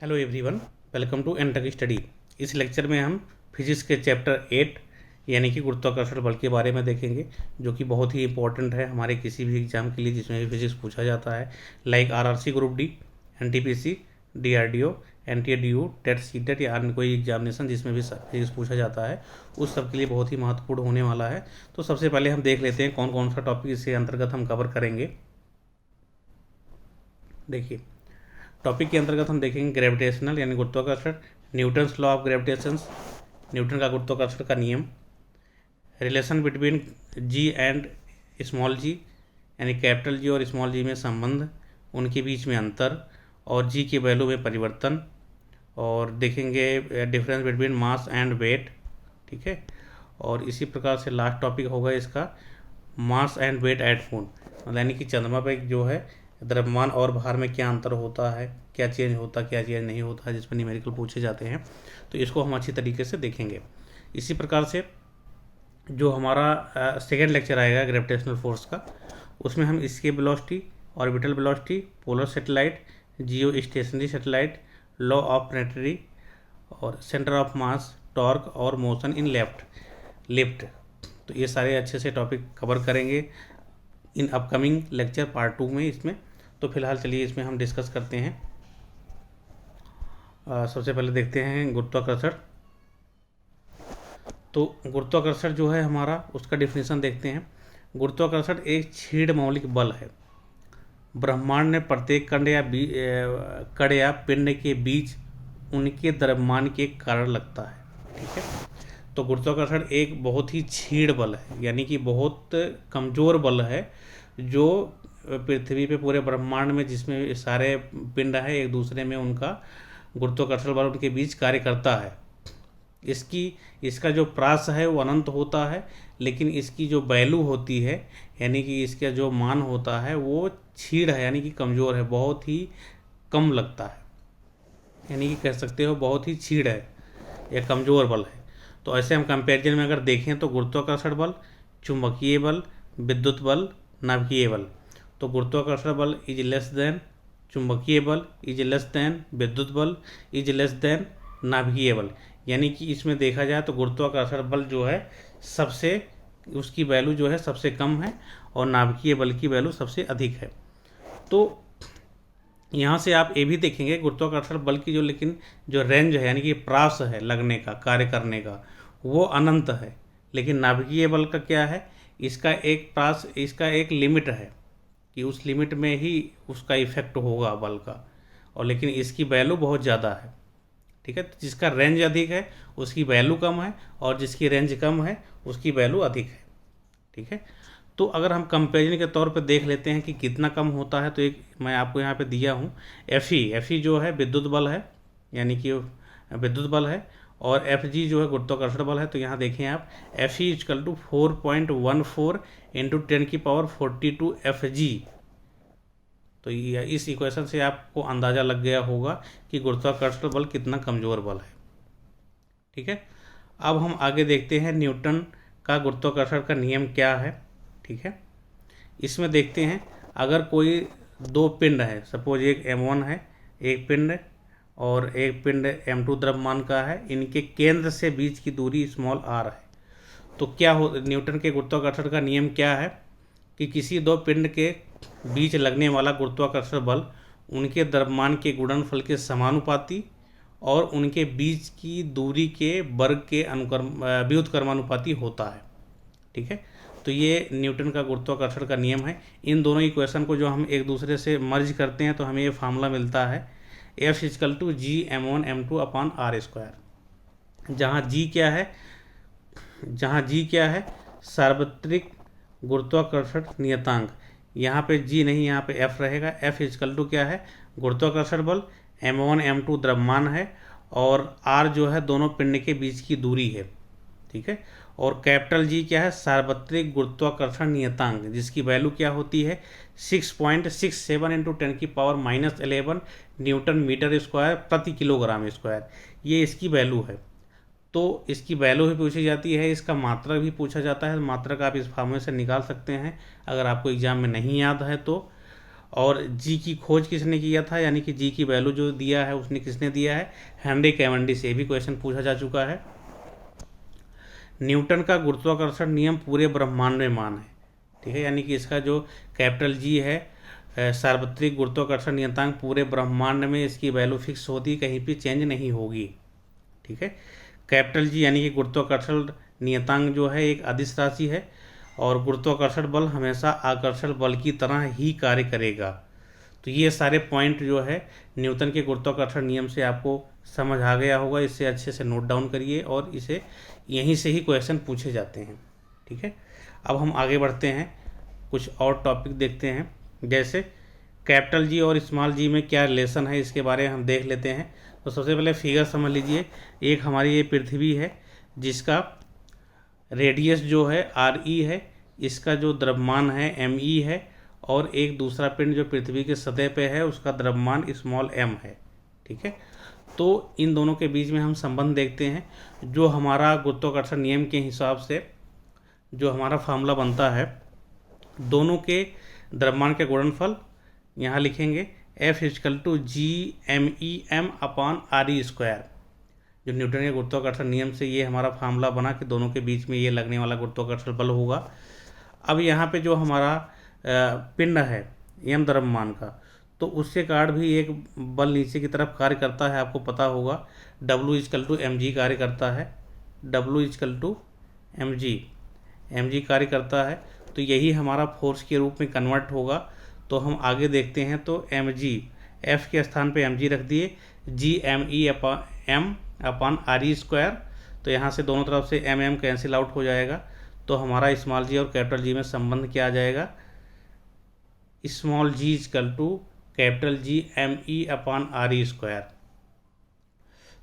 Hello everyone, welcome to एनटक study. इस lecture में हम फिजिक्स के चैप्टर 8 यानी कि गुरुत्वाकर्षण बल के बारे में देखेंगे, जो कि बहुत ही इंपॉर्टेंट है हमारे किसी भी एग्जाम के लिए जिसमें भी फिजिक्स पूछा जाता है, like RRC group D, NTPC, DRDO, एनटीडीयू, टेट, सीटेट या अन्य कोई एग्जामिनेशन जिसमें भी फिजिक्स पूछा जाता है, उस सब के लिए बहुत ही महत्वपूर्ण होने वाला है। तो सबसे पहले हम देख लेते हैं कौन कौन सा टॉपिक इसके अंतर्गत हम कवर करेंगे। देखिए, टॉपिक के अंतर्गत हम देखेंगे ग्रेविटेशनल यानी गुरुत्वाकर्षण, Newton's law of gravitation, Newton का गुरुत्वाकर्षण का नियम, relation between G and small G यानी कैपिटल जी और स्मॉल जी में संबंध, उनके बीच में अंतर और जी के वैल्यू में परिवर्तन, और देखेंगे difference between mass and weight. ठीक है, और इसी प्रकार से लास्ट टॉपिक होगा इसका mass and weight at moon, यानी कि चंद्रमा पे जो है द्रव्यमान और भार में क्या अंतर होता है, क्या चेंज होता है, क्या चेंज नहीं होता है, जिस पर न्यूमेरिकल पूछे जाते हैं। तो इसको हम अच्छी तरीके से देखेंगे। इसी प्रकार से जो हमारा सेकेंड लेक्चर आएगा ग्रेविटेशनल फोर्स का, उसमें हम इसके velocity, orbital velocity, polar satellite, Jio stationery satellite, law of planetary और सेंटर ऑफ मास, टॉर्क और मोशन इन लिफ्ट, तो ये सारे अच्छे से टॉपिक कवर करेंगे इन अपकमिंग लेक्चर पार्ट 2 में इसमें। तो फिलहाल चलिए इसमें हम डिस्कस करते हैं। सबसे पहले देखते हैं गुरुत्वाकर्षण। तो गुरुत्वाकर्षण जो है हमारा, उसका डिफिनेशन देखते हैं। गुरुत्वाकर्षण एक क्षीण मौलिक बल है ब्रह्मांड में प्रत्येक कण या पिंड के बीच उनके द्रव्यमान के कारण लगता है। ठीक है, तो गुरुत्वाकर्षण एक बहुत ही क्षीण बल है, यानी कि बहुत कमज़ोर बल है, जो पृथ्वी पे पूरे ब्रह्मांड में जिसमें सारे पिंड है एक दूसरे में उनका गुरुत्वाकर्षण बल उनके बीच कार्य करता है। इसका जो प्रास है वो अनंत होता है, लेकिन इसकी जो वैल्यू होती है यानी कि इसका जो मान होता है वो क्षीण है, यानी कि कमज़ोर है, बहुत ही कम लगता है, यानी कि कह सकते हो बहुत ही क्षीण है या कमज़ोर बल है। तो ऐसे हम कंपैरिजन में अगर देखें तो गुरुत्वाकर्षण बल, चुंबकीय बल, विद्युत बल, नाभिकीय बल। तो गुरुत्वाकर्षण बल इज लेस देन चुंबकीय बल, इज लेस देन विद्युत बल, इज लेस देन नाभिकीय बल, यानी कि इसमें देखा जाए तो गुरुत्वाकर्षण बल जो है सबसे, उसकी वैल्यू जो है सबसे कम है और नाभिकीय बल की वैल्यू सबसे अधिक है। तो यहाँ से आप ये भी देखेंगे गुरुत्वाकर्षण बल की लेकिन जो रेंज है यानी कि प्रास है लगने का, कार्य करने का, वो अनंत है। लेकिन नाभिकीय बल का क्या है, इसका एक लिमिट है कि उस लिमिट में ही उसका इफेक्ट होगा बल का, और लेकिन इसकी वैल्यू बहुत ज़्यादा है। ठीक है, तो जिसका रेंज अधिक है उसकी वैल्यू कम है, और जिसकी रेंज कम है उसकी वैल्यू अधिक है। ठीक है, तो अगर हम कंपेरिजन के तौर पे देख लेते हैं कि कितना कम होता है, तो एक मैं आपको यहाँ पे दिया हूँ एफ ई जो है विद्युत बल है, यानी कि विद्युत बल है, और एफ जी जो है गुरुत्वाकर्षण बल है। तो यहाँ देखें आप, F E equal to 4.14 into 10⁻42 F G. तो इस इक्वेशन से आपको अंदाज़ा लग गया होगा कि गुरुत्वाकर्षण बल कितना कमज़ोर बल है। ठीक है, अब हम आगे देखते हैं न्यूटन का गुरुत्वाकर्षण का नियम क्या है। ठीक है, इसमें देखते हैं अगर कोई दो पिंड है, सपोज एक m1 है एक पिंड और एक पिंड m2 द्रव्यमान का है, इनके केंद्र से बीच की दूरी स्मॉल r है, तो क्या हो, न्यूटन के गुरुत्वाकर्षण का नियम क्या है कि किसी दो पिंड के बीच लगने वाला गुरुत्वाकर्षण बल उनके द्रव्यमान के गुणनफल के समानुपाती और उनके बीच की दूरी के वर्ग के व्युत्क्रमानुपाती होता है। ठीक है, तो ये न्यूटन का गुरुत्वाकर्षण का नियम है। इन दोनों इक्वेशन को जो हम एक दूसरे से मर्ज करते हैं तो हमें ये फार्मूला मिलता है F equal to G m1m2 upon r square, जहाँ जी क्या है सार्वत्रिक गुरुत्वाकर्षण नियतांक, यहाँ पे जी नहीं, यहाँ पे F रहेगा। F इक्वल टू क्या है, गुरुत्वाकर्षण बल, m1 m2 द्रव्यमान है, और r जो है दोनों पिंड के बीच की दूरी है। ठीक है, और कैपिटल जी क्या है, सार्वत्रिक गुरुत्वाकर्षण नियतांक, जिसकी वैल्यू क्या होती है 6.67 इंटू 10⁻11 न्यूटन मीटर स्क्वायर प्रति किलोग्राम स्क्वायर, ये इसकी वैल्यू है। तो इसकी वैल्यू भी पूछी जाती है, इसका मात्रक भी पूछा जाता है। मात्रक आप इस फार्मूले से निकाल सकते हैं अगर आपको एग्जाम में नहीं याद है तो, और जी की खोज किसने किया था, यानी कि जी की वैल्यू जो दिया है उसने किसने दिया है, हेनरी कैवेंडिश से भी क्वेश्चन पूछा जा चुका है। न्यूटन का गुरुत्वाकर्षण नियम पूरे ब्रह्मांड में मान है, ठीक है, यानी कि इसका जो कैपिटल जी है सार्वत्रिक गुरुत्वाकर्षण नियतांक पूरे ब्रह्मांड में इसकी वैल्यू फिक्स होती, कहीं भी चेंज नहीं होगी, ठीक है। कैपिटल जी यानी कि गुरुत्वाकर्षण नियतांक जो है एक अदिश राशि है और गुरुत्वाकर्षण बल हमेशा आकर्षण बल की तरह ही कार्य करेगा। तो ये सारे पॉइंट जो है न्यूटन के गुरुत्वाकर्षण नियम से आपको समझ आ गया होगा, इससे अच्छे से नोट डाउन करिए और इसे यहीं से ही क्वेश्चन पूछे जाते हैं, ठीक है। अब हम आगे बढ़ते हैं, कुछ और टॉपिक देखते हैं, जैसे कैपिटल जी और स्मॉल जी में क्या रिलेशन है इसके बारे में हम देख लेते हैं। तो सबसे पहले फिगर समझ लीजिए, एक हमारी ये पृथ्वी है जिसका रेडियस जो है आर ई है, इसका जो द्रव्यमान है एम ई है, और एक दूसरा पिंड जो पृथ्वी के सतह पे है उसका द्रव्यमान स्मॉल एम है, ठीक है। तो इन दोनों के बीच में हम संबंध देखते हैं, जो हमारा गुरुत्वाकर्षण नियम के हिसाब से जो हमारा फार्मूला बनता है, दोनों के द्रव्यमान के गुणनफल यहाँ लिखेंगे F = GMEM अपॉन RE²। जो न्यूटन के गुरुत्वाकर्षण नियम से ये हमारा फार्मूला बना कि दोनों के बीच में ये लगने वाला गुरुत्वाकर्षण बल होगा। अब यहाँ पे जो हमारा पिंड है m द्रव्यमान का, तो उसके कारण भी एक बल नीचे की तरफ कार्य करता है, आपको पता होगा W = mg कार्य करता है, W = mg कार्य करता है। तो यही हमारा फोर्स के रूप में कन्वर्ट होगा। तो हम आगे देखते हैं, तो mg F के स्थान पे mg रख दिए, GME/m अपॉन RE²। तो यहाँ से दोनों तरफ से mm कैंसिल आउट हो जाएगा, तो हमारा स्मॉल जी और कैपिटल जी में संबंध क्या आ जाएगा, स्मॉल g = कैपिटल GME/RE²।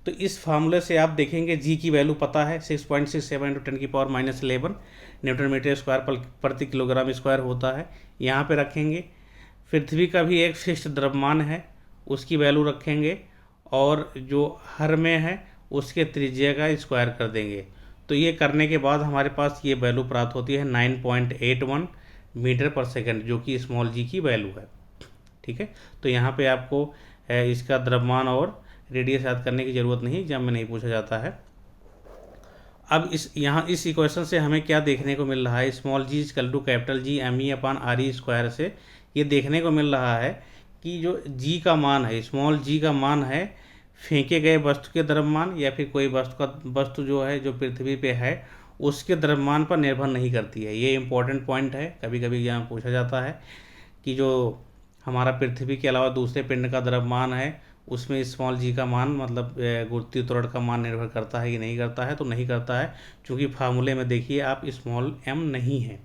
तो इस फार्मूले से आप देखेंगे जी की वैल्यू पता है 6.67 × 10⁻11 न्यूटन मीटर स्क्वायर प्रति किलोग्राम स्क्वायर होता है। यहाँ पे रखेंगे, पृथ्वी का भी एक फिक्स्ड द्रव्यमान है उसकी वैल्यू रखेंगे, और जो हर में है उसके त्रिज्या का स्क्वायर कर देंगे। तो ये करने के बाद हमारे पास ये वैल्यू प्राप्त होती है 9.81 मीटर पर सेकंड, जो कि स्मॉल जी की वैल्यू है, ठीक है। तो यहाँ पे आपको इसका द्रव्यमान और रेडियस याद करने की ज़रूरत नहीं, एग्जाम में नहीं पूछा जाता है। अब इस इक्वेशन से हमें क्या देखने को मिल रहा है, स्मॉल जी = कैपिटल GME/RE² से ये देखने को मिल रहा है कि जो जी का मान है, स्मॉल जी का मान है फेंके गए वस्तु के द्रव्यमान या फिर कोई वस्तु जो है जो पृथ्वी पे है उसके द्रव्यमान पर निर्भर नहीं करती है। ये इंपॉर्टेंट पॉइंट है, कभी कभी यहाँ पूछा जाता है कि जो हमारा पृथ्वी के अलावा दूसरे पिंड का द्रव्यमान है उसमें स्मॉल जी का मान मतलब गुरुत्वीय त्वरण का मान निर्भर करता है कि नहीं करता है। तो नहीं करता है, क्योंकि फार्मूले में देखिए आप स्मॉल m नहीं है,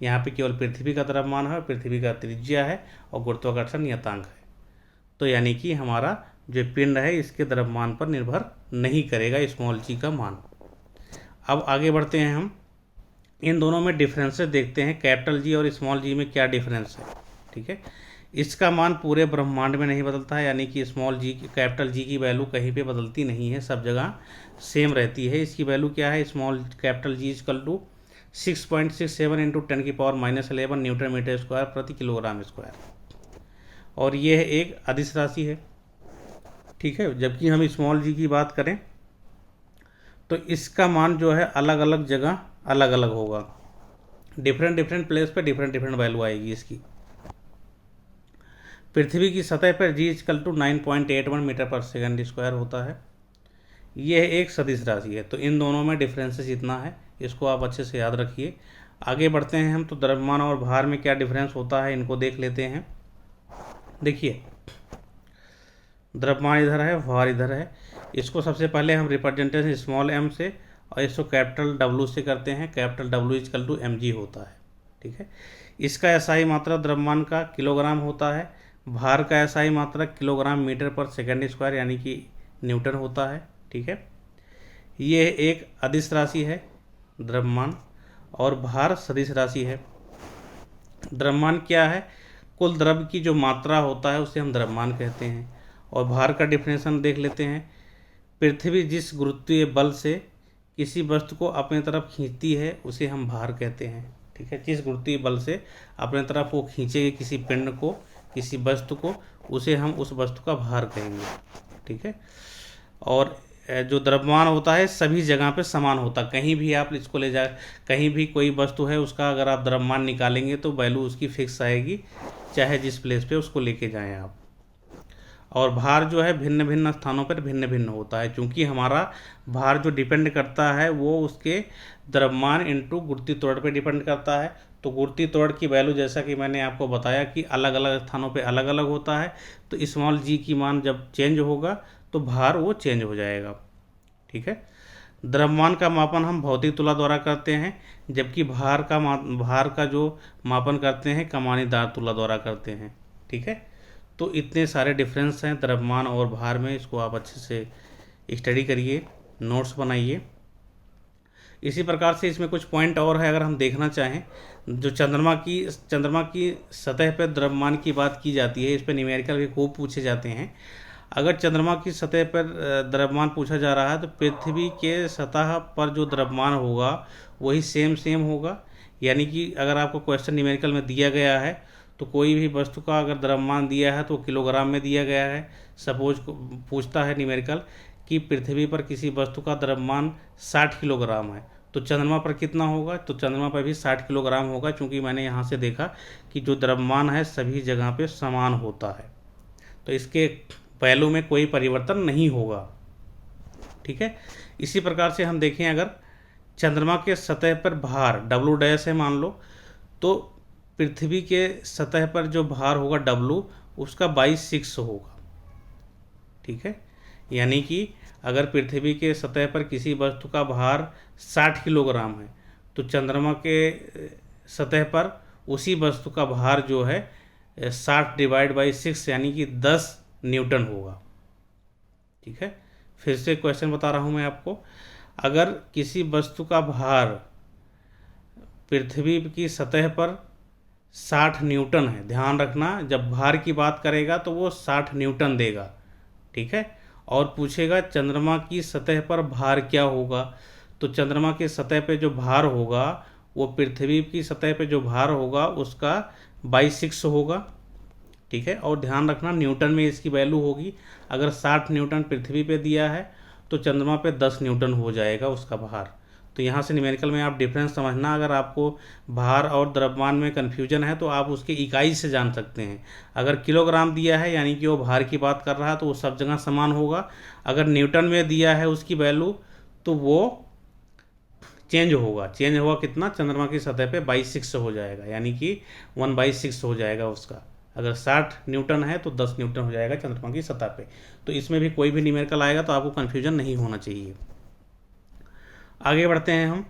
यहाँ पे केवल पृथ्वी का द्रव्यमान है, पृथ्वी का त्रिज्या है और गुरुत्वाकर्षण नियतांक है। तो यानी कि हमारा जो पिंड है इसके द्रव्यमान पर निर्भर नहीं करेगा स्मॉल जी का मान। अब आगे बढ़ते हैं, हम इन दोनों में डिफरेंसेस देखते हैं, कैपिटल जी और स्मॉल जी में क्या डिफरेंस है, ठीक है। इसका मान पूरे ब्रह्मांड में नहीं बदलता है, यानी कि स्मॉल जी कैपिटल जी की वैल्यू कहीं पे बदलती नहीं है, सब जगह सेम रहती है। इसकी वैल्यू क्या है, small capital G = 6.67 × 10⁻11 newton metre square प्रति किलोग्राम स्क्वायर, और ये एक अदिश राशि है, ठीक है। जबकि हम स्मॉल जी की बात करें तो इसका मान जो है अलग अलग जगह अलग अलग होगा, डिफरेंट प्लेस पे डिफरेंट वैल्यू आएगी इसकी। पृथ्वी की सतह पर जी = 9.81 मीटर पर सेकंड स्क्वायर होता है। यह एक सदिश राशि है। तो इन दोनों में डिफरेंसेस इतना है, इसको आप अच्छे से याद रखिए। आगे बढ़ते हैं हम, तो द्रव्यमान और भार में क्या डिफरेंस होता है इनको देख लेते हैं। देखिए, द्रव्यमान इधर है, भार इधर है। इसको सबसे पहले हम रिप्रेजेंटेशन स्मॉल m से और इसको कैपिटल W से करते हैं। कैपिटल W = mg होता है, ठीक है। इसका SI मात्रा द्रव्यमान का किलोग्राम होता है, भार का SI मात्रा किलोग्राम मीटर पर सेकंड स्क्वायर यानी कि न्यूटन होता है, ठीक है। ये एक अदिश राशि है द्रव्यमान, और भार सदिश राशि है। द्रव्यमान क्या है, कुल द्रव्य की जो मात्रा होता है उसे हम द्रव्यमान कहते हैं। और भार का डिफिनेशन देख लेते हैं। पृथ्वी जिस गुरुत्वीय बल से किसी वस्तु को अपने तरफ खींचती है उसे हम भार कहते हैं, ठीक है। जिस गुरुत्वीय बल से अपने तरफ वो खींचेगी किसी पिंड को किसी वस्तु को, उसे हम उस वस्तु का भार कहेंगे। ठीक है। और जो द्रव्यमान होता है सभी जगह पे समान होता है। कहीं भी आप इसको ले जा, कहीं भी कोई वस्तु है उसका अगर आप द्रव्यमान निकालेंगे तो वैल्यू उसकी फिक्स आएगी, चाहे जिस प्लेस पे उसको लेके जाएं आप। और भार जो है भिन्न भिन्न स्थानों पर भिन्न भिन्न होता है, क्योंकि हमारा भार जो डिपेंड करता है वो उसके द्रव्यमान इंटू गुरुत्वीय त्वरण पे डिपेंड करता है। तो गुरुत्वीय त्वरण की वैल्यू जैसा कि मैंने आपको बताया कि अलग अलग स्थानों पे अलग अलग होता है। तो स्मॉल जी की मान जब चेंज होगा तो भार वो चेंज हो जाएगा। ठीक है। द्रव्यमान का मापन हम भौतिक तुला द्वारा करते हैं, जबकि भार का जो मापन करते हैं कमानीदार तुला द्वारा करते हैं। ठीक है। तो इतने सारे डिफरेंस हैं द्रव्यमान और भार में, इसको आप अच्छे से स्टडी करिए, नोट्स बनाइए। इसी प्रकार से इसमें कुछ पॉइंट और है, अगर हम देखना चाहें, जो चंद्रमा की सतह पर द्रव्यमान की बात की जाती है, इस पर न्यूमेरिकल भी खूब पूछे जाते हैं। अगर चंद्रमा की सतह पर द्रव्यमान पूछा जा रहा है तो पृथ्वी के सतह पर जो द्रव्यमान होगा वही सेम होगा। यानी कि अगर आपको क्वेश्चन न्यूमेरिकल में दिया गया है तो कोई भी वस्तु का अगर द्रव्यमान दिया है तो किलोग्राम में दिया गया है। सपोज पूछता है न्यूमेरिकल कि पृथ्वी पर किसी वस्तु का द्रव्यमान 60 किलोग्राम है, तो चंद्रमा पर कितना होगा? तो चंद्रमा पर भी 60 किलोग्राम होगा, क्योंकि मैंने यहाँ से देखा कि जो द्रव्यमान है सभी जगह पे समान होता है, तो इसके वैल्यू में कोई परिवर्तन नहीं होगा। ठीक है। इसी प्रकार से हम देखें, अगर चंद्रमा के सतह पर भार W' है मान लो, तो पृथ्वी के सतह पर जो भार होगा W, उसका 22/6 होगा। ठीक है। यानी कि अगर पृथ्वी के सतह पर किसी वस्तु का भार 60 किलोग्राम है तो चंद्रमा के सतह पर उसी वस्तु का भार जो है 60/6 यानी कि 10 न्यूटन होगा। ठीक है। फिर से क्वेश्चन बता रहा हूं मैं आपको, अगर किसी वस्तु का भार पृथ्वी की सतह पर 60 न्यूटन है, ध्यान रखना जब भार की बात करेगा तो वो 60 न्यूटन देगा। ठीक है। और पूछेगा चंद्रमा की सतह पर भार क्या होगा, तो चंद्रमा की सतह पे जो भार होगा वो पृथ्वी की सतह पे जो भार होगा उसका 22/6 होगा। ठीक है। और ध्यान रखना न्यूटन में इसकी वैल्यू होगी। अगर 60 न्यूटन पृथ्वी पे दिया है तो चंद्रमा पे 10 न्यूटन हो जाएगा उसका भार। तो यहाँ से न्यूमेरिकल में आप डिफरेंस समझना। अगर आपको भार और द्रव्यमान में कन्फ्यूजन है तो आप उसके इकाई से जान सकते हैं। अगर किलोग्राम दिया है यानी कि वो भार की बात कर रहा है तो वो सब जगह समान होगा। अगर न्यूटन में दिया है उसकी वैल्यू तो वो चेंज होगा कितना? चंद्रमा की सतह पे 22/6 हो जाएगा, यानी कि 1/6 हो जाएगा उसका। अगर 60 न्यूटन है तो 10 न्यूटन हो जाएगा चंद्रमा की सतह पे। तो इसमें भी कोई भी न्यूमेरिकल आएगा तो आपको कन्फ्यूजन नहीं होना चाहिए। आगे बढ़ते हैं हम,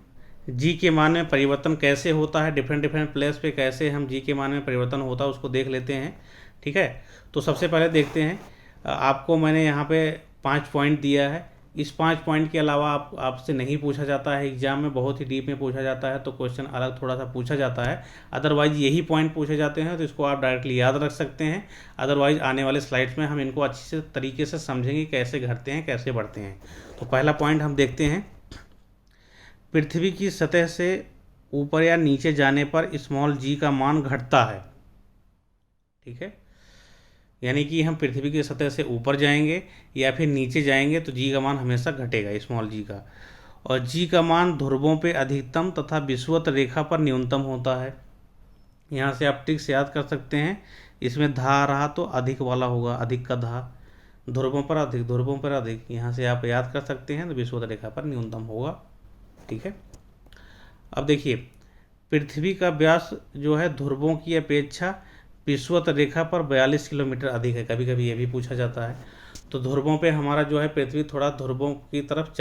जी के मान में परिवर्तन कैसे होता है, डिफरेंट प्लेस पे कैसे हम जी के मान में परिवर्तन होता है उसको देख लेते हैं। ठीक है। तो सबसे पहले देखते हैं, आपको मैंने यहाँ पे 5 पॉइंट दिया है। इस 5 पॉइंट के अलावा आपसे नहीं पूछा जाता है एग्जाम में, बहुत ही डीप में पूछा जाता है तो क्वेश्चन अलग थोड़ा सा पूछा जाता है। अदरवाइज यही पॉइंट पूछे जाते हैं तो इसको आप डायरेक्टली याद रख सकते हैं। अदरवाइज आने वाले स्लाइड्स में हम इनको अच्छी से तरीके से समझेंगे कैसे घटते हैं कैसे बढ़ते हैं। तो पहला पॉइंट हम देखते हैं, पृथ्वी की सतह से ऊपर या नीचे जाने पर स्मॉल जी का मान घटता है। ठीक है। यानी कि हम पृथ्वी की सतह से ऊपर जाएंगे या फिर नीचे जाएंगे तो जी का मान हमेशा घटेगा, स्मॉल जी का। और जी का मान ध्रुवों पे अधिकतम तथा विषुवत रेखा पर न्यूनतम होता है। यहाँ से आप ट्रिक्स याद कर सकते हैं। इसमें धा आ रहा तो अधिक वाला होगा, अधिक का धा, ध्रुवों पर अधिक, यहाँ से आप याद कर सकते हैं। तो विषुवत रेखा पर न्यूनतम होगा। ठीक है। अब देखिए, पृथ्वी का व्यास जो है ध्रुवों की अपेक्षा विषुवत रेखा पर 42 किलोमीटर अधिक है। कभी कभी ये भी पूछा जाता है। तो ध्रुवों पे हमारा जो है पृथ्वी थोड़ा ध्रुवों की तरफ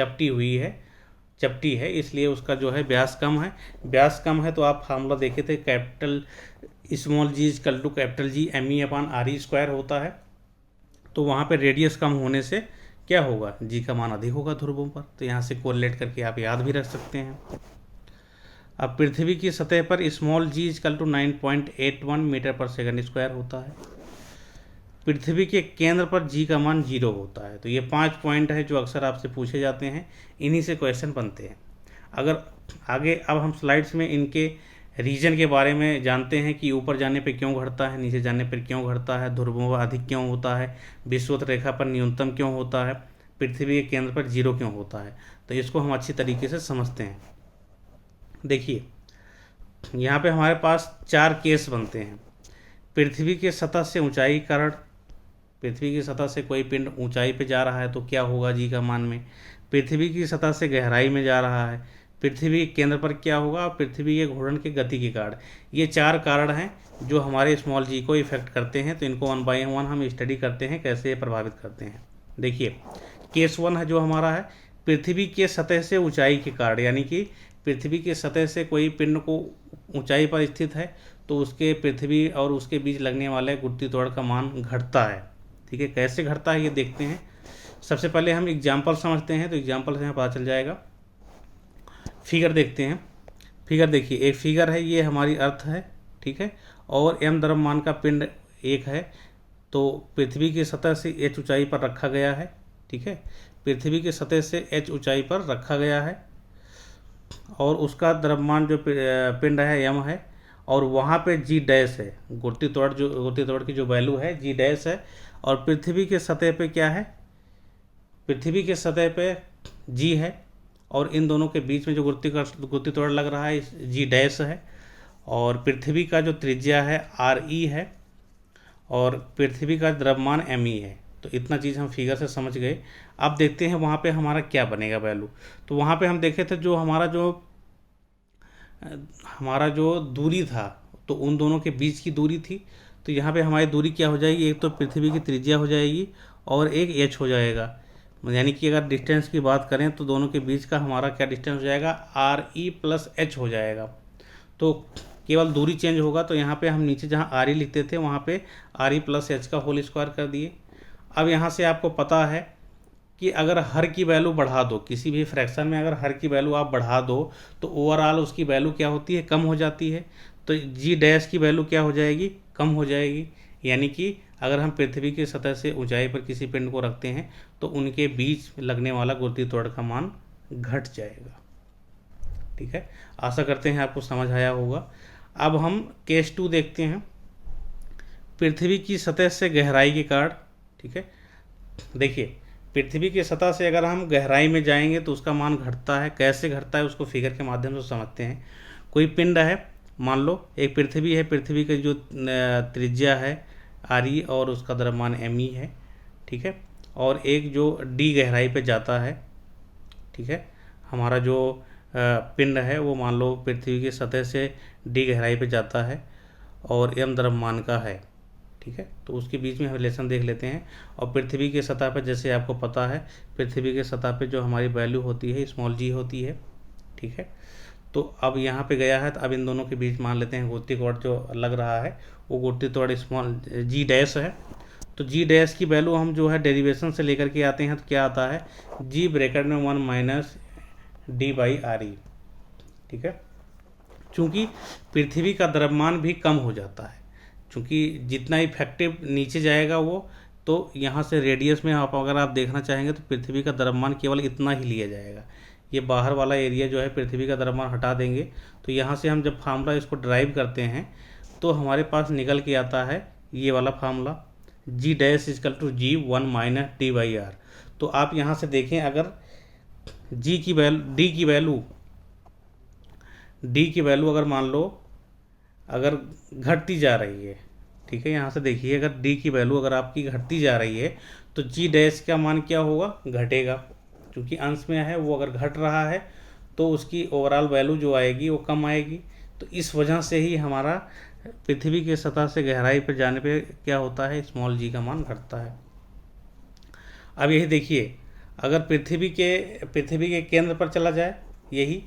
चपटी है, इसलिए उसका जो है व्यास कम है। व्यास कम है तो आप फार्मूला देखे थे, capital small G equal to capital G me/re² होता है। तो वहाँ पे रेडियस कम होने से क्या होगा? जी का मान अधिक होगा ध्रुवों पर। तो यहाँ से कोरिलेट करके आप याद भी रख सकते हैं। अब पृथ्वी की सतह पर स्मॉल जी इक्वल टू 9.81 मीटर/सेकंड² होता है। पृथ्वी के केंद्र पर जी का मान 0 होता है। तो ये 5 पॉइंट है जो अक्सर आपसे पूछे जाते हैं, इन्हीं से क्वेश्चन बनते हैं। अगर आगे अब हम स्लाइड्स में इनके रीजन के बारे में जानते हैं कि ऊपर जाने पे क्यों घटता है, नीचे जाने पर क्यों घटता है, ध्रुवों पर अधिक क्यों होता है, विषुवत रेखा पर न्यूनतम क्यों होता है, पृथ्वी के केंद्र पर जीरो क्यों होता है। तो इसको हम अच्छी तरीके से समझते हैं। देखिए यहाँ पे हमारे पास 4 केस बनते हैं। पृथ्वी के सतह से ऊंचाई कारण, पृथ्वी की सतह से कोई पिंड ऊंचाई पे जा रहा है तो क्या होगा जी का मान में। पृथ्वी की सतह से गहराई में जा रहा है, पृथ्वी के केंद्र पर क्या होगा, और पृथ्वी के घूर्णन की गति के कारण। ये 4 कारण हैं जो हमारे स्मॉल जी को इफेक्ट करते हैं। तो इनको 1 बाय 1 हम स्टडी करते हैं कैसे ये प्रभावित करते हैं। देखिए केस 1 है जो हमारा है पृथ्वी के सतह से ऊंचाई के कारण, यानी कि पृथ्वी के सतह से कोई पिंड को ऊंचाई पर स्थित है तो उसके पृथ्वी और उसके बीच लगने वाले गुरुत्वीय त्वरण का मान घटता है। ठीक है, कैसे घटता है ये देखते हैं। सबसे पहले हम एग्जाम्पल समझते हैं, तो एग्जाम्पल से हमें पता चल जाएगा। फिगर देखते हैं। फिगर देखिए, एक फिगर है, ये हमारी अर्थ है, ठीक है, और m द्रव्यमान का पिंड एक है। तो पृथ्वी की सतह से h ऊंचाई पर रखा गया है, ठीक है, पृथ्वी की सतह से h ऊंचाई पर रखा गया है और उसका द्रव्यमान जो पिंड है m है, और वहाँ पे g डैश है, गुरुत्वीय त्वरण की जो वैल्यू है g डैश है, और पृथ्वी के सतह पे क्या है, पृथ्वी के सतह पे g है, और इन दोनों के बीच में जो गुरुत्वीय त्वरण लग रहा है g डैश है, और पृथ्वी का जो त्रिज्या है re है, और पृथ्वी का द्रव्यमान me है। तो इतना चीज़ हम फिगर से समझ गए। अब देखते हैं वहाँ पे हमारा क्या बनेगा वैल्यू। तो वहाँ पे हम देखे थे जो हमारा जो दूरी था, तो उन दोनों के बीच की दूरी थी। तो यहाँ पे हमारी दूरी क्या हो जाएगी, एक तो पृथ्वी की त्रिज्या हो जाएगी और एक h हो जाएगा। यानी कि अगर डिस्टेंस की बात करें तो दोनों के बीच का हमारा क्या डिस्टेंस हो जाएगा, re प्लस h हो जाएगा। तो केवल दूरी चेंज होगा। तो यहाँ पे हम नीचे जहाँ re लिखते थे वहाँ पे re प्लस h का होल स्क्वायर कर दिए। अब यहाँ से आपको पता है कि अगर हर की वैल्यू बढ़ा दो, किसी भी फ्रैक्शन में अगर हर की वैल्यू आप बढ़ा दो तो ओवरऑल उसकी वैल्यू क्या होती है, कम हो जाती है। तो जी डैश की वैल्यू क्या हो जाएगी, कम हो जाएगी। यानी कि अगर हम पृथ्वी की सतह से ऊंचाई पर किसी पिंड को रखते हैं तो उनके बीच लगने वाला गुरुत्वीय त्वरण का मान घट जाएगा। ठीक है, आशा करते हैं आपको समझ आया होगा। अब हम केस 2 देखते हैं, पृथ्वी की सतह से गहराई के कारण। ठीक है, देखिए पृथ्वी की सतह से अगर हम गहराई में जाएंगे तो उसका मान घटता है। कैसे घटता है उसको फिगर के माध्यम से समझते हैं। कोई पिंड है, मान लो एक पृथ्वी है, पृथ्वी की जो त्रिज्या है re और उसका द्रव्यमान me है, ठीक है, और एक जो d गहराई पे जाता है, ठीक है, हमारा जो पिंड है वो मान लो पृथ्वी की सतह से d गहराई पे जाता है और m द्रव्यमान का है, ठीक है। तो उसके बीच में हम रिलेशन देख लेते हैं। और पृथ्वी की सतह पर जैसे आपको पता है, पृथ्वी की सतह पे जो हमारी वैल्यू होती है स्मॉल g होती है, ठीक है। तो अब यहाँ पे गया है, तो अब इन दोनों के बीच मान लेते हैं गुरुत्वीय त्वरण जो लग रहा है वो गुरुत्वीय त्वरण स्मॉल g डैश है। तो g डैश की वैल्यू हम जो है डेरिवेशन से लेकर के आते हैं तो क्या आता है, g ब्रैकेट में 1 माइनस d बाई re, ठीक है। चूँकि पृथ्वी का द्रव्यमान भी कम हो जाता है, चूँकि जितना इफेक्टिव नीचे जाएगा वो, तो यहाँ से रेडियस में अगर आप देखना चाहेंगे तो पृथ्वी का द्रव्यमान केवल इतना ही लिया जाएगा। ये बाहर वाला एरिया जो है पृथ्वी का द्रव्यमान हटा देंगे। तो यहाँ से हम जब फार्मूला इसको ड्राइव करते हैं तो हमारे पास निकल के आता है ये वाला formula, g dash equal to g 1 minus d by r। तो आप यहाँ से देखें, अगर d की वैल्यू अगर मान लो अगर घटती जा रही है, ठीक है, यहाँ से देखिए अगर d की वैल्यू अगर आपकी घटती जा रही है तो g डैश का मान क्या होगा, घटेगा। क्योंकि अंश में है वो अगर घट रहा है तो उसकी ओवरऑल वैल्यू जो आएगी वो कम आएगी। तो इस वजह से ही हमारा पृथ्वी के सतह से गहराई पर जाने पे क्या होता है, स्मॉल g का मान घटता है। अब यही देखिए, अगर पृथ्वी के केंद्र पर चला जाए यही,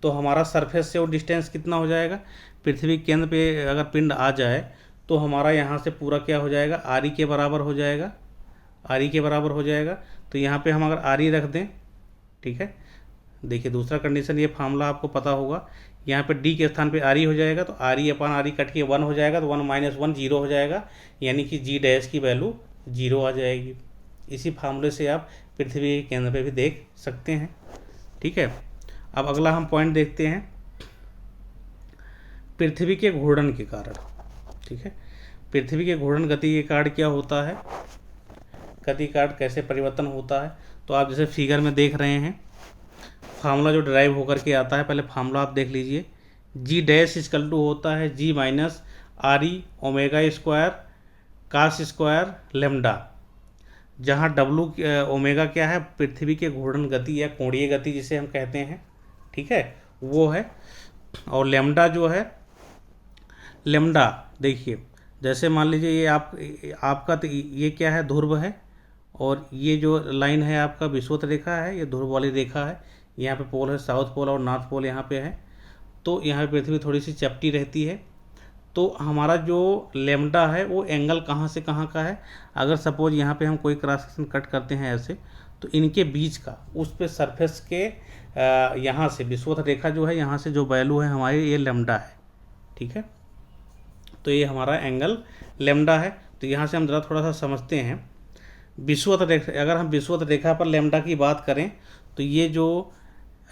तो हमारा सरफेस से वो डिस्टेंस कितना हो जाएगा, पृथ्वी के केंद्र पे अगर पिंड आ जाए तो हमारा यहाँ से पूरा क्या हो जाएगा, re के बराबर हो जाएगा, re के बराबर हो जाएगा। तो यहाँ पे हम अगर re रख दें, ठीक है, देखिए दूसरा कंडीशन, ये फार्मूला आपको पता होगा, यहाँ पे d के स्थान पे re हो जाएगा तो re अपन re कट के 1 हो जाएगा, तो 1 माइनस 1 0 हो जाएगा, यानी कि g डैश की वैल्यू 0 आ जाएगी। इसी फार्मूले से आप पृथ्वी के केंद्र पे भी देख सकते हैं, ठीक है। अब अगला हम पॉइंट देखते हैं, पृथ्वी के घूर्णन के कारण, ठीक है, पृथ्वी के घूर्णन गति के कारण क्या होता है, गति के कारण कैसे परिवर्तन होता है। तो आप जैसे फिगर में देख रहे हैं, फार्मूला जो ड्राइव होकर के आता है, पहले फार्मूला आप देख लीजिए। जी डैश इजकल टू होता है G minus R E omega square cos square lambda, जहाँ डब्लू ओमेगा क्या है, पृथ्वी के घूर्णन गति या कोणीय गति जिसे हम कहते हैं, ठीक है, वो है। और लेमडा जो है, लेमडा देखिए, जैसे मान लीजिए ये आपका तो ये क्या है, ध्रुव है, और ये जो लाइन है आपका विषुवत रेखा है, ये ध्रुव वाली रेखा है। यहाँ पे पोल है, साउथ पोल और नॉर्थ पोल यहाँ पे है। तो यहाँ पे पृथ्वी थोड़ी सी चपटी रहती है। तो हमारा जो लेमडा है वो एंगल कहाँ से कहाँ का है, अगर सपोज यहाँ पे हम कोई क्रॉस सेक्शन कट करते हैं ऐसे, तो इनके बीच का उस पे सरफेस के यहाँ से विषुवत रेखा जो है, यहाँ से जो वैल्यू है हमारी, ये लेमडा है, ठीक है। तो ये हमारा एंगल लेमडा है। तो यहाँ से हम ज़रा थोड़ा सा समझते हैं विषुवत रेखा, अगर हम विषुवत रेखा पर लेमडा की बात करें तो ये जो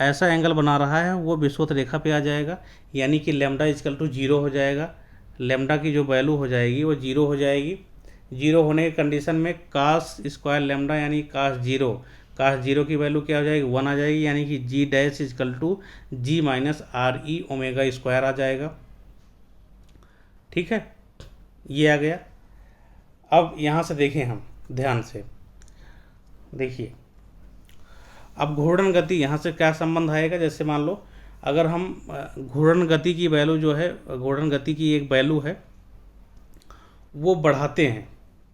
ऐसा एंगल बना रहा है वो विषुवत रेखा पे आ जाएगा, यानी कि लेमडा इजकल टू 0 हो जाएगा। लेमडा की जो वैल्यू हो जाएगी वो 0 हो जाएगी। 0 होने के कंडीशन में कास स्क्वायर लेमडा यानी कास जीरो की वैल्यू क्या हो जाएगी, 1 आ जाएगी, यानी कि G dash equal to G minus R E omega square आ जाएगा, ठीक है, ये आ गया। अब यहाँ से देखें हम ध्यान से देखिए, अब घूर्णन गति यहाँ से क्या संबंध आएगा, जैसे मान लो अगर हम घूर्णन गति की वैल्यू जो है, घूर्णन गति की एक वैल्यू है वो बढ़ाते हैं,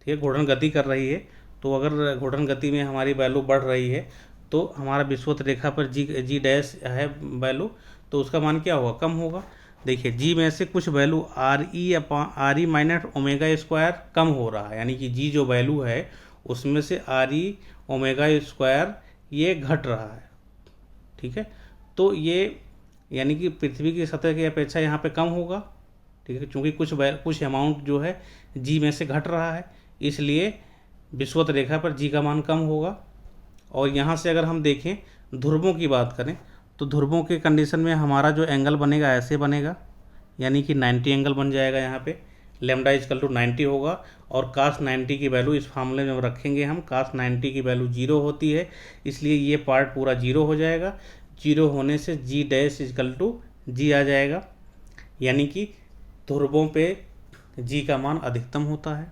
ठीक है, घूर्णन गति कर रही है, तो अगर घूर्णन गति में हमारी वैल्यू बढ़ रही है तो हमारा विषुवत रेखा पर जी डैश है वैल्यू, तो उसका मान क्या होगा, कम होगा। देखिए जी में से कुछ value R E minus omega square कम हो रहा है, यानी कि जी जो वैल्यू है उसमें से आर ई ओमेगा स्क्वायर ये घट रहा है, ठीक है। तो ये यानी कि पृथ्वी की सतह की अपेक्षा यहाँ पे कम होगा, ठीक है, क्योंकि कुछ अमाउंट जो है जी में से घट रहा है, इसलिए विषुवत रेखा पर जी का मान कम होगा। और यहाँ से अगर हम देखें ध्रुवों की बात करें तो ध्रुवों के कंडीशन में हमारा जो एंगल बनेगा ऐसे बनेगा, यानी कि 90 एंगल बन जाएगा। यहाँ पे लेमडा इजकल टू 90 होगा, और कास 90 की वैल्यू इस फार्मूले में रखेंगे हम, कास 90 की वैल्यू 0 होती है, इसलिए ये पार्ट पूरा 0 हो जाएगा। 0 होने से जी डैश इजकल टू जी आ जाएगा, यानी कि ध्रुवों पे जी का मान अधिकतम होता है,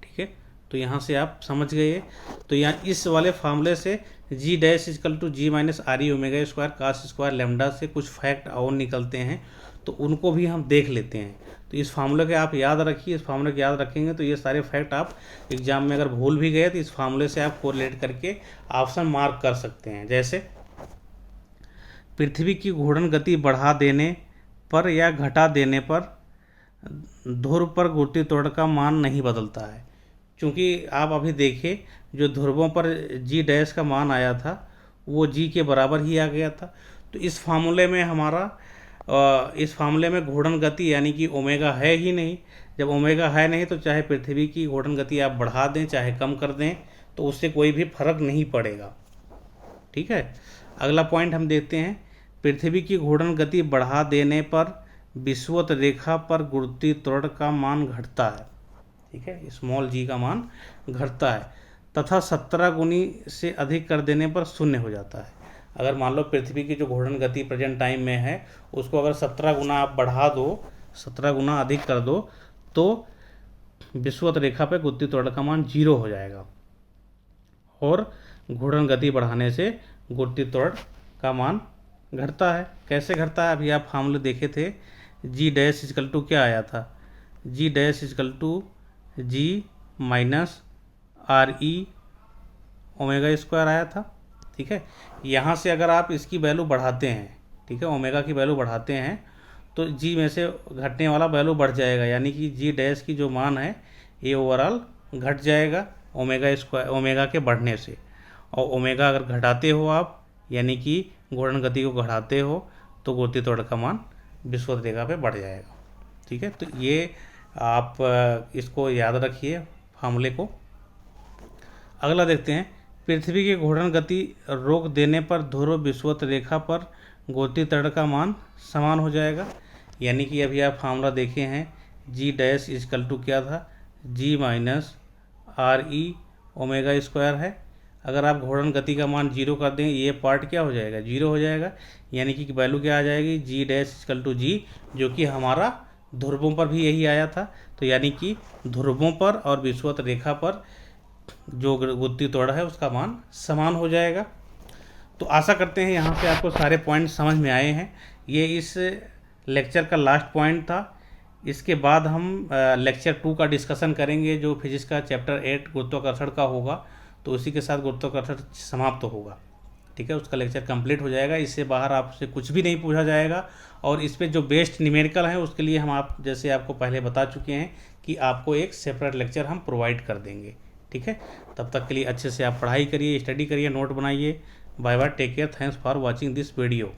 ठीक है। तो यहाँ से आप समझ गए। तो यहाँ इस वाले फार्मूले से G dash equal to G minus R E omega square cos square lambda से कुछ फैक्ट और निकलते हैं, तो उनको भी हम देख लेते हैं। तो इस फार्मूले के आप याद रखिए, इस फार्मूले के याद रखेंगे तो ये सारे फैक्ट आप एग्जाम में अगर भूल भी गए तो इस फार्मूले से आप कोरिलेट करके ऑप्शन मार्क कर सकते हैं। जैसे पृथ्वी की घूर्णन गति बढ़ा देने पर या घटा देने पर ध्रुव पर गुरुत्वीय त्वरण का मान नहीं बदलता है, क्योंकि आप अभी देखिए जो ध्रुवों पर जी डैश का मान आया था वो जी के बराबर ही आ गया था। तो इस फार्मूले में इस फार्मूले में घूर्णन गति यानी कि ओमेगा है ही नहीं। जब ओमेगा है नहीं तो चाहे पृथ्वी की घूर्णन गति आप बढ़ा दें चाहे कम कर दें तो उससे कोई भी फर्क नहीं पड़ेगा, ठीक है। अगला पॉइंट हम देखते हैं, पृथ्वी की घूर्णन गति बढ़ा देने पर विषुवत रेखा पर गुरुत्वीय त्वरण का मान घटता है, ठीक है, स्मॉल जी का मान घटता है, तथा 17 गुनी से अधिक कर देने पर शून्य हो जाता है। अगर मान लो पृथ्वी की जो घूर्णन गति प्रेजेंट टाइम में है उसको अगर 17 गुना आप बढ़ा दो, 17 गुना अधिक कर दो, तो विषुवत रेखा पर गुरुत्वीय त्वरण का मान 0 हो जाएगा, और घूर्णन गति बढ़ाने से गुरुत्वीय त्वरण का मान घटता है। कैसे घटता है, अभी आप फार्मूले देखे थे, जी डैश इजकल टू क्या आया था, G dash equal to G minus R E omega square आया था, ठीक है। यहाँ से अगर आप इसकी वैल्यू बढ़ाते हैं, ठीक है, ओमेगा की वैल्यू बढ़ाते हैं तो जी में से घटने वाला वैल्यू बढ़ जाएगा, यानी कि जी डैश की जो मान है ये ओवरऑल घट जाएगा ओमेगा के बढ़ने से। और ओमेगा अगर घटाते हो आप, यानी कि घूर्णन गति को घटाते हो, तो गुरुत्वीय त्वरण का मान विषुवत रेखा पे बढ़ जाएगा, ठीक है। तो ये आप इसको याद रखिए फार्मूले को। अगला देखते हैं, पृथ्वी की घूर्णन गति रोक देने पर ध्रुव विषुवत रेखा पर गुरुत्वीय त्वरण का मान समान हो जाएगा, यानी कि अभी आप फार्मूला देखे हैं, जी डैश इजकल टू क्या था, G minus R E omega square है। अगर आप घूर्णन गति का मान जीरो कर दें, ये पार्ट क्या हो जाएगा, जीरो हो जाएगा, यानी कि वैल्यू क्या आ जाएगी, जी डैश इजकल टू जी, जो कि हमारा ध्रुवों पर भी यही आया था। तो यानी कि ध्रुवों पर और विषुवत रेखा पर जो गुरुत्वीय त्वरण है उसका मान समान हो जाएगा। तो आशा करते हैं यहाँ से आपको सारे पॉइंट समझ में आए हैं। ये इस लेक्चर का लास्ट पॉइंट था। इसके बाद हम लेक्चर 2 का डिस्कशन करेंगे, जो फिजिक्स का चैप्टर 8 गुरुत्वाकर्षण का होगा। तो उसी के साथ गुरुत्वाकर्षण समाप्त होगा, ठीक है, उसका लेक्चर कंप्लीट हो जाएगा। इससे बाहर आपसे कुछ भी नहीं पूछा जाएगा। और इस पे जो बेस्ट न्यूमेरिकल है उसके लिए हम आप जैसे आपको पहले बता चुके हैं कि आपको एक सेपरेट लेक्चर हम प्रोवाइड कर देंगे, ठीक है। तब तक के लिए अच्छे से आप पढ़ाई करिए, स्टडी करिए, नोट बनाइए। Bye bye, take care, thanks for watching this video.